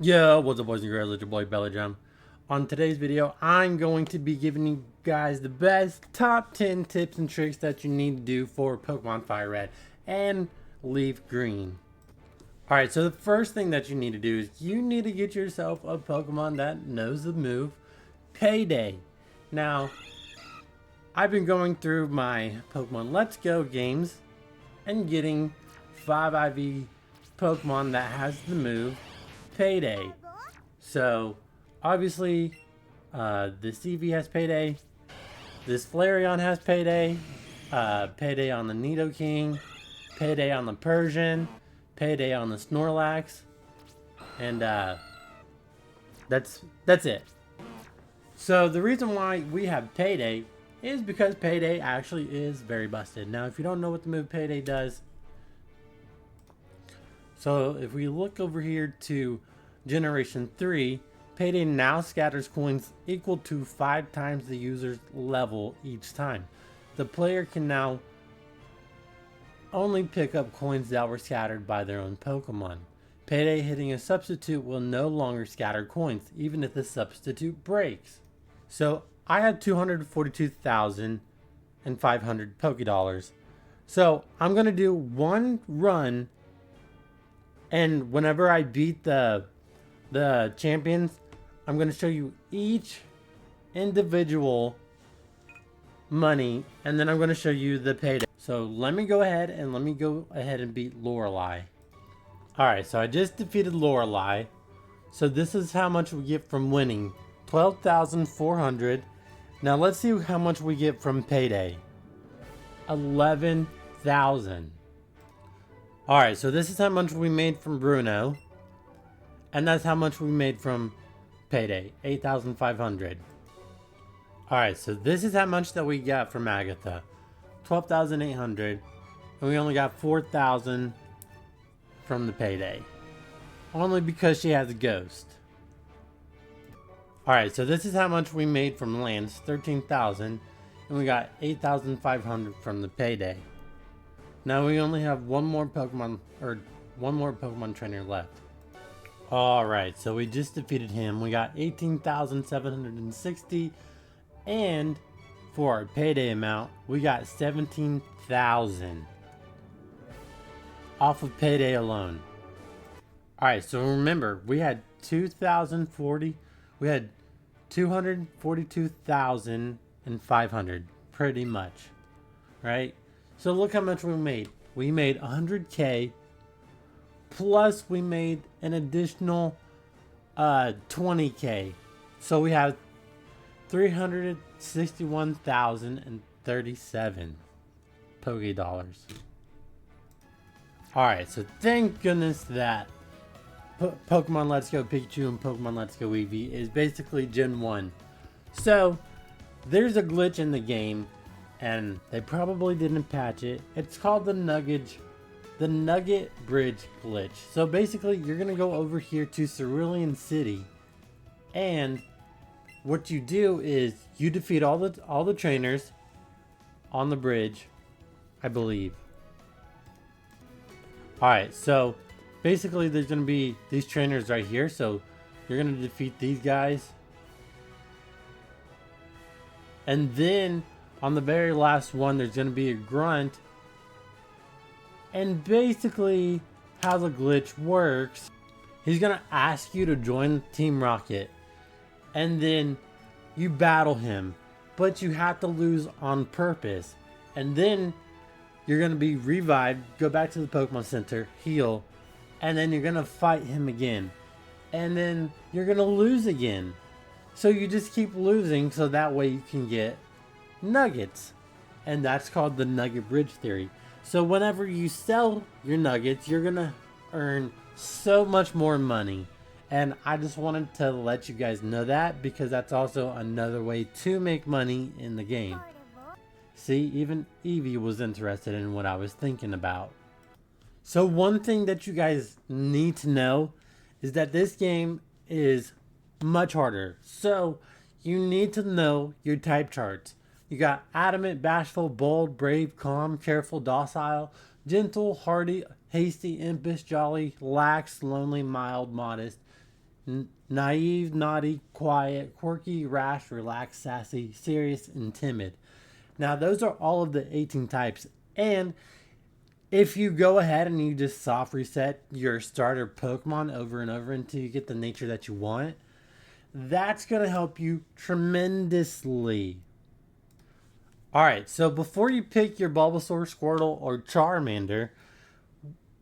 Yo, what's up boys and girls, it's your boy BellyDrum. On today's video, I'm going to be giving you guys the best top 10 tips and tricks that you need to do for Pokemon Fire Red and Leaf Green. Alright, so the first thing that you need to do is you need to get yourself a Pokemon that knows the move Payday. Now, I've been going through my Pokemon Let's Go games and getting 5 IV Pokemon that has the move Payday. So obviously this Eevee has Payday, this Flareon has Payday, Payday on the Nidoking, Payday on the Persian, Payday on the Snorlax, and that's it. So the reason why we have Payday is because Payday actually is very busted. Now if you don't know what the move Payday does, so if we look over here to Generation 3, Payday now scatters coins equal to 5 times the user's level each time. The player can now only pick up coins that were scattered by their own Pokemon. Payday hitting a substitute will no longer scatter coins, even if the substitute breaks. So I have 242,500 Pokédollars. So I'm going to do one run, and whenever I beat the champions, I'm going to show you each individual money, and then I'm going to show you the Payday. So let me go ahead and beat Lorelei. Alright, so I just defeated Lorelei. So this is how much we get from winning. 12,400. Now let's see how much we get from Payday. 11,000. Alright, so this is how much we made from Bruno. And that's how much we made from Payday. 8,500. Alright, so this is how much that we got from Agatha. 12,800. And we only got 4,000 from the Payday. Only because she has a ghost. Alright, so this is how much we made from Lance. 13,000. And we got 8,500 from the Payday. Now we only have one more Pokemon trainer left. Alright, so we just defeated him. We got 18,760. And for our Payday amount, we got 17,000 off of Payday alone. Alright, so remember, we had 242,500 pretty much, right? So look how much we made. We made 100k, plus we made an additional 20k. So we have 361,037 Pokédollars. Alright, so thank goodness that Pokemon Let's Go Pikachu and Pokemon Let's Go Eevee is basically Gen 1. So there's a glitch in the game, and they probably didn't patch it. It's called the Nugget Bridge glitch. So basically, you're gonna go over here to Cerulean City, and what you do is you defeat all the trainers on the bridge, I believe. All right, so basically, there's gonna be these trainers right here. So you're gonna defeat these guys, and then on the very last one, there's going to be a grunt. And basically, how the glitch works, he's going to ask you to join Team Rocket. And then you battle him. But you have to lose on purpose. And then you're going to be revived, go back to the Pokemon Center, heal. And then you're going to fight him again. And then you're going to lose again. So you just keep losing, so that way you can get nuggets. And that's called the Nugget Bridge theory. So whenever you sell your nuggets, you're gonna earn so much more money. And I just wanted to let you guys know that, because that's also another way to make money in the game. See, even Eevee was interested in what I was thinking about. So one thing that you guys need to know is that this game is much harder. So you need to know your type charts. You got adamant, bashful, bold, brave, calm, careful, docile, gentle, hardy, hasty, impish, jolly, lax, lonely, mild, modest, Naive, naughty, quiet, quirky, rash, relaxed, sassy, serious, and timid. Now, those are all of the 18 types. And if you go ahead and you just soft reset your starter Pokemon over and over until you get the nature that you want, that's going to help you tremendously. Alright, so before you pick your Bulbasaur, Squirtle, or Charmander,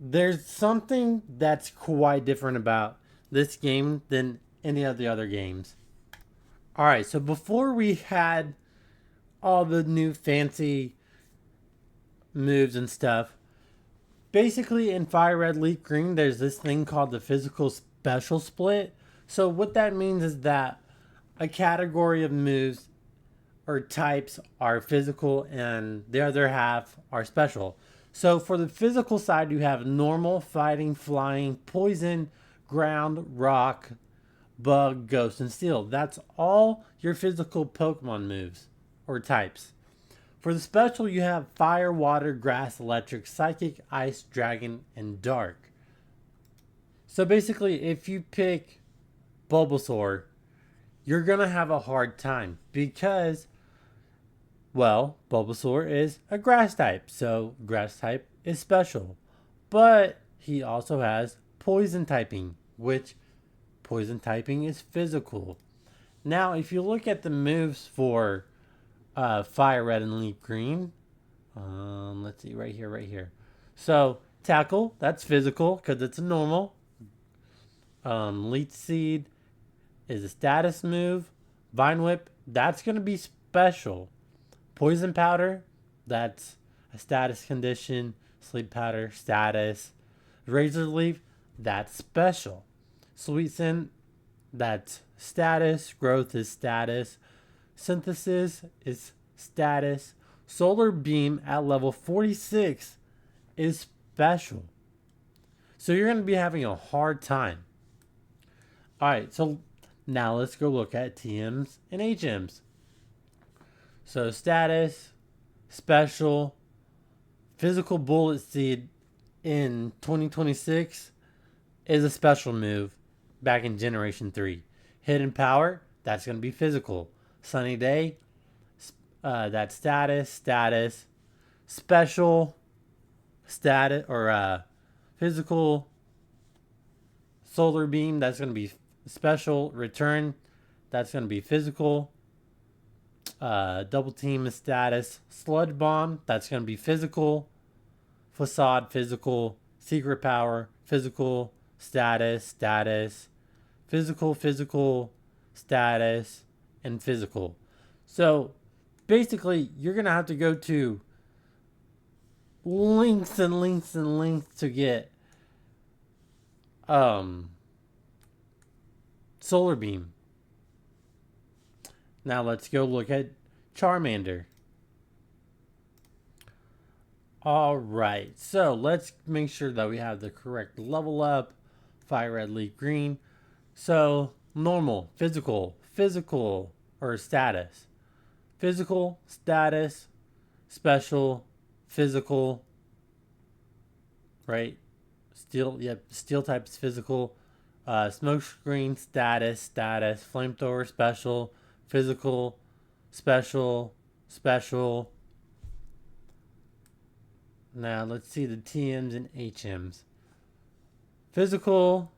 there's something that's quite different about this game than any of the other games. Alright, so before we had all the new fancy moves and stuff, basically in Fire Red Leaf Green, there's this thing called the physical special split. So what that means is that a category of moves or types are physical and the other half are special. So for the physical side, you have normal, fighting, flying, poison, ground, rock, bug, ghost, and steel. That's all your physical Pokemon moves or types. For the special, you have fire, water, grass, electric, psychic, ice, dragon, and dark. So basically, if you pick Bulbasaur, you're going to have a hard time because, well, Bulbasaur is a grass type, so grass type is special. But he also has poison typing, which poison typing is physical. Now, if you look at the moves for Fire Red and Leaf Green, let's see, right here. So, Tackle, that's physical because it's a normal. Leech Seed is a status move. Vine Whip, that's going to be special. Poison Powder, that's a status condition. Sleep Powder, status. Razor Leaf, that's special. Sweet Scent, that's status. Growth is status. Synthesis is status. Solar Beam at level 46 is special. So you're going to be having a hard time. Alright, so now let's go look at TMs and HMs. So status, special, physical Bullet Seed in 2026 is a special move back in Generation 3. Hidden Power, that's going to be physical. Sunny Day, that's status, special, status, or physical. Solar Beam, that's going to be special. Return, that's going to be physical. Double Team is status. Sludge Bomb, that's going to be physical. Facade, physical. Secret Power, physical. Status, physical, status, and physical. So basically, you're going to have to go to links to get Solar Beam. Now let's go look at Charmander. Alright, so let's make sure that we have the correct level up. Fire Red Leaf Green. So normal, physical, or status. Physical, status, special, physical, right? Steel type is physical. Smoke screen, status, flamethrower, special, physical, special. Now let's see the TMs and HMs. Physical,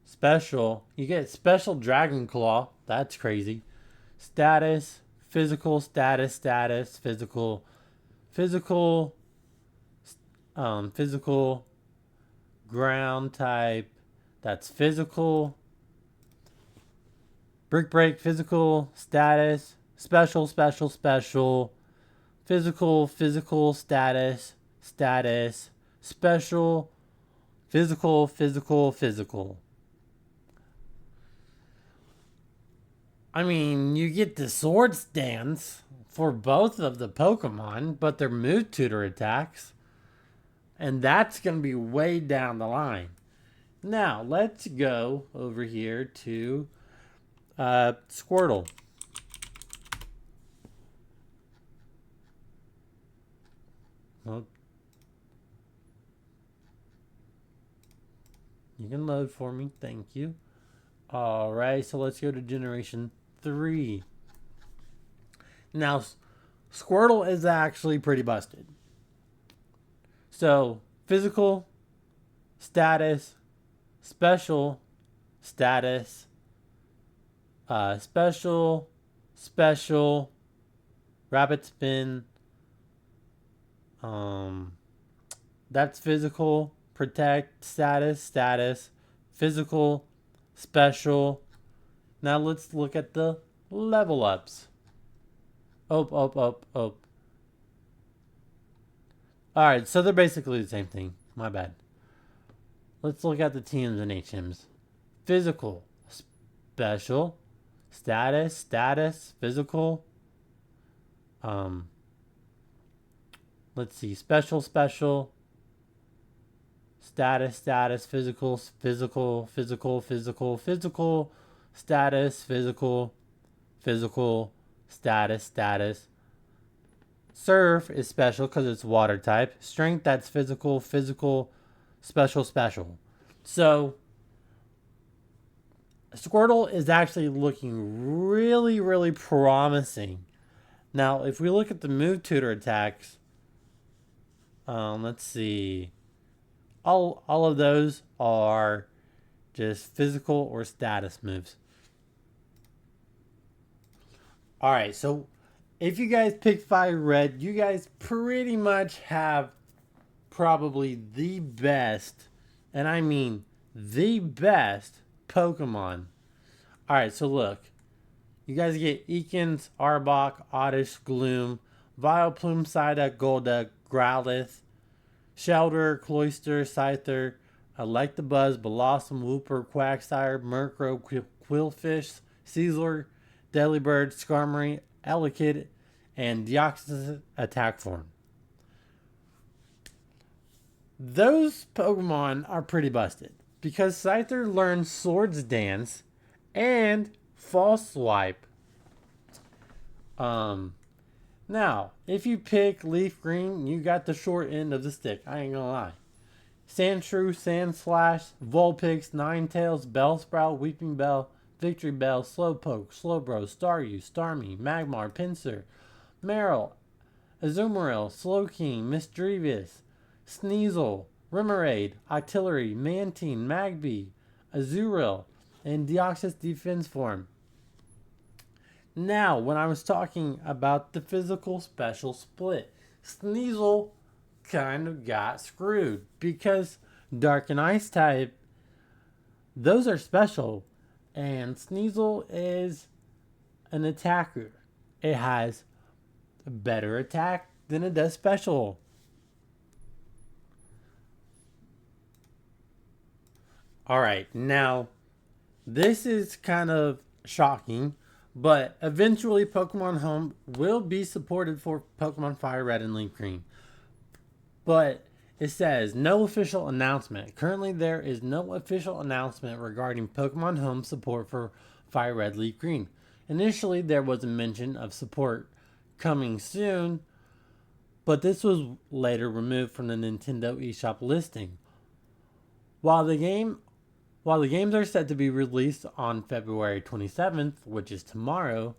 special. You get special Dragon Claw. That's crazy. Status, physical, status, physical, physical, ground type. That's physical. Brick Break, physical, status, special, physical, status, special, physical. I mean, you get the sword stance for both of the Pokemon, but they're move tutor attacks. And that's going to be way down the line. Now, let's go over here to Squirtle. Well, you can load for me. Thank you. Alright, so let's go to Generation 3. Now, Squirtle is actually pretty busted. So, physical, status, special, status, special, rapid spin, that's physical, protect, status, physical, special. Now let's look at the level ups. Up. Alright, so they're basically the same thing. My bad. Let's look at the TMs and HMs. Physical, special, status, physical. Let's see, special, status, physical, status, physical, status. Surf is special because it's water type. Strength, that's physical, special. So, Squirtle is actually looking really promising. Now, if we look at the move tutor attacks, let's see. All of those are just physical or status moves. Alright, so if you guys pick Fire Red, you guys pretty much have probably the best, and I mean the best, Pokemon. Alright, so look. You guys get Ekans, Arbok, Oddish, Gloom, Vileplume, Psyduck, Golduck, Growlithe, Shelter, Cloyster, Scyther, Electabuzz, Blossom, Wooper, Quagsire, Murkrow, Quillfish, Caesar, Delibird, Skarmory, Elekid, and Deoxys attack form. Those Pokemon are pretty busted because Scyther learns Swords Dance and False Swipe. Now, if you pick Leaf Green, you got the short end of the stick. I ain't gonna lie. Sandshrew, Sandslash, Vulpix, Ninetales, Bellsprout, Weeping Bell, Victory Bell, Slowpoke, Slowbro, Staryu, Starmie, Magmar, Pinsir, Marill, Azumarill, Slowking, Misdreavus, Sneasel, Remoraid, Octillery, Mantine, Magby, Azurill, and Deoxys defense form. Now, when I was talking about the physical special split, Sneasel kind of got screwed because Dark and Ice type, those are special, and Sneasel is an attacker. It has a better attack than it does special. Alright, now, this is kind of shocking, but eventually Pokemon Home will be supported for Pokemon Fire Red and Leaf Green. But it says no official announcement. Currently there is no official announcement regarding Pokemon Home support for Fire Red, Leaf Green. Initially there was a mention of support coming soon, but this was later removed from the Nintendo eShop listing. While the games are set to be released on February 27th, which is tomorrow,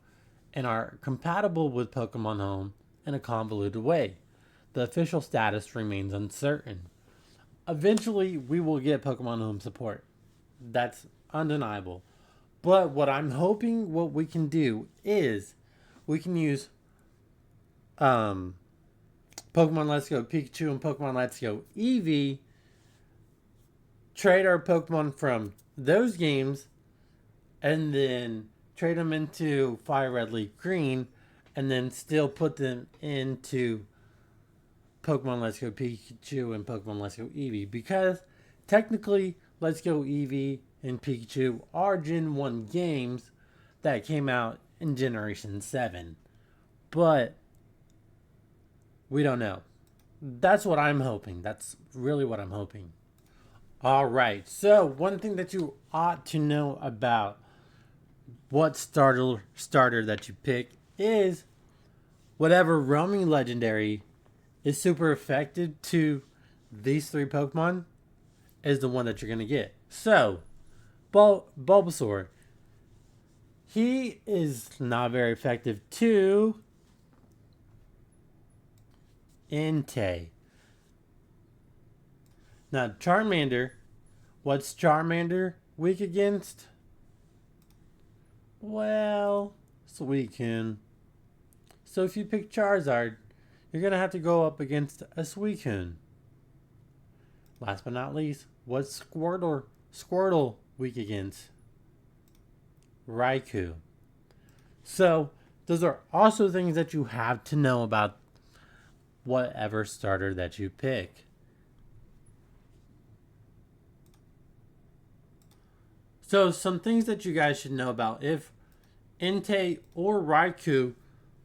and are compatible with Pokemon Home in a convoluted way, the official status remains uncertain. Eventually, we will get Pokemon Home support. That's undeniable. But what I'm hoping what we can do is we can use Pokemon Let's Go Pikachu and Pokemon Let's Go Eevee, trade our Pokemon from those games, and then trade them into Fire Red, Leaf Green, and then still put them into Pokemon Let's Go Pikachu and Pokemon Let's Go Eevee. Because technically, Let's Go Eevee and Pikachu are Gen 1 games that came out in Generation 7. But we don't know. That's what I'm hoping. That's really what I'm hoping. Alright, so one thing that you ought to know about what starter that you pick is whatever roaming legendary is super effective to these three Pokemon is the one that you're going to get. So, Bulbasaur. He is not very effective to Entei. Now, Charmander. What's Charmander weak against? Well, Suicune. So if you pick Charizard, you're going to have to go up against a Suicune. Last but not least, what's Squirtle weak against? Raikou. So those are also things that you have to know about whatever starter that you pick. So some things that you guys should know about: if Entei or Raikou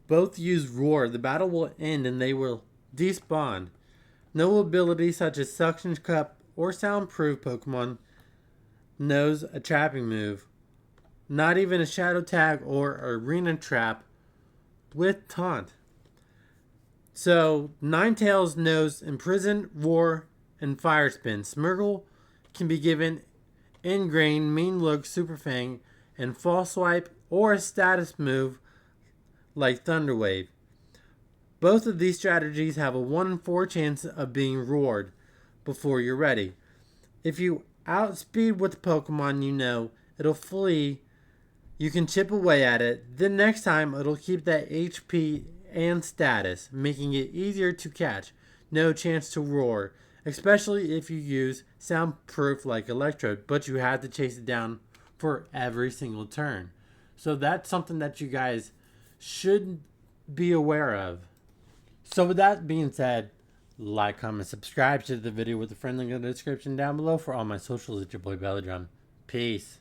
both use Roar, the battle will end and they will despawn. No ability such as Suction Cup or Soundproof Pokemon knows a trapping move. Not even a Shadow Tag or Arena Trap with Taunt. So Ninetales knows Imprison, Roar, and Fire Spin. Smirgle can be given Ingrain, Mean Look, Super Fang, and False Swipe, or a status move like Thunder Wave. Both of these strategies have a 1 in 4 chance of being roared before you're ready. If you outspeed with the Pokemon you know, it'll flee. You can chip away at it. Then next time, it'll keep that HP and status, making it easier to catch. No chance to roar, especially if you use soundproof like Electrode, but you have to chase it down for every single turn. So that's something that you guys should be aware of. So with that being said, like, comment, subscribe to the video with a friend link in the description down below for all my socials. It's your boy BellyDrum. Peace.